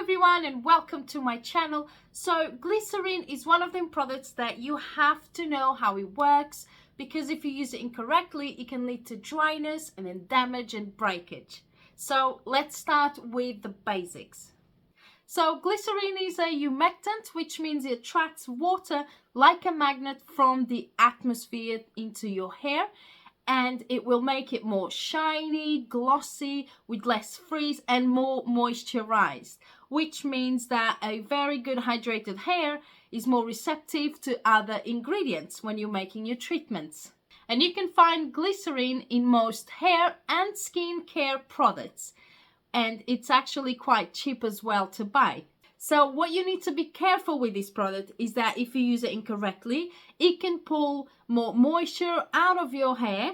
everyone and welcome to my channel. So glycerine is one of them products that you have to know how it works, because if you use it incorrectly it can lead to dryness and then damage and breakage. So let's start with the basics. So glycerine is a humectant, which means it attracts water like a magnet from the atmosphere into your hair, and it will make it more shiny, glossy, with less frizz and more moisturized, which means that a very good hydrated hair is more receptive to other ingredients when you're making your treatments. And you can find glycerine in most hair and skin care products, and it's actually quite cheap as well to buy. So what you need to be careful with this product is that if you use it incorrectly, it can pull more moisture out of your hair,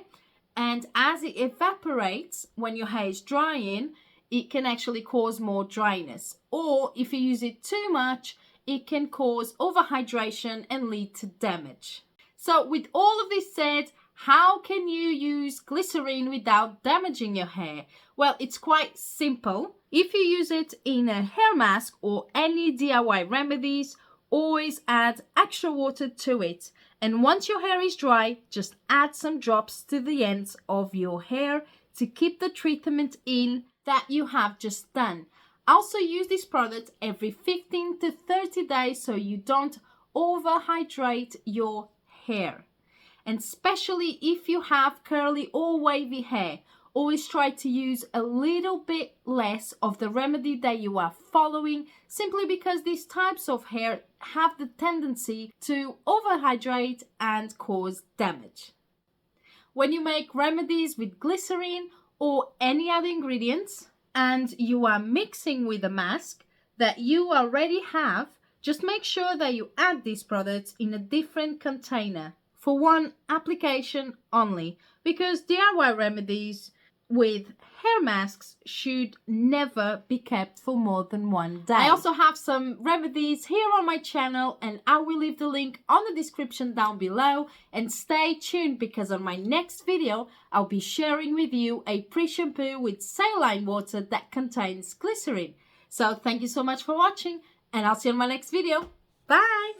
and as it evaporates when your hair is drying, it can actually cause more dryness. Or if you use it too much, it can cause overhydration and lead to damage. So with all of this said, how can you use glycerine without damaging your hair? Well, it's quite simple. If you use it in a hair mask or any DIY remedies, always add extra water to it. And once your hair is dry, just add some drops to the ends of your hair to keep the treatment in that you have just done. Also use this product every 15 to 30 days so you don't overhydrate your hair. And especially if you have curly or wavy hair, always try to use a little bit less of the remedy that you are following, simply because these types of hair have the tendency to overhydrate and cause damage. When you make remedies with glycerine or any other ingredients and you are mixing with a mask that you already have, just make sure that you add these products in a different container for one application only, because DIY remedies with hair masks should never be kept for more than 1 day. I also have some remedies here on my channel, and I will leave the link on the description down below. And stay tuned, because on my next video I'll be sharing with you a pre-shampoo with saline water that contains glycerine. So thank you so much for watching, and I'll see you in my next video. Bye!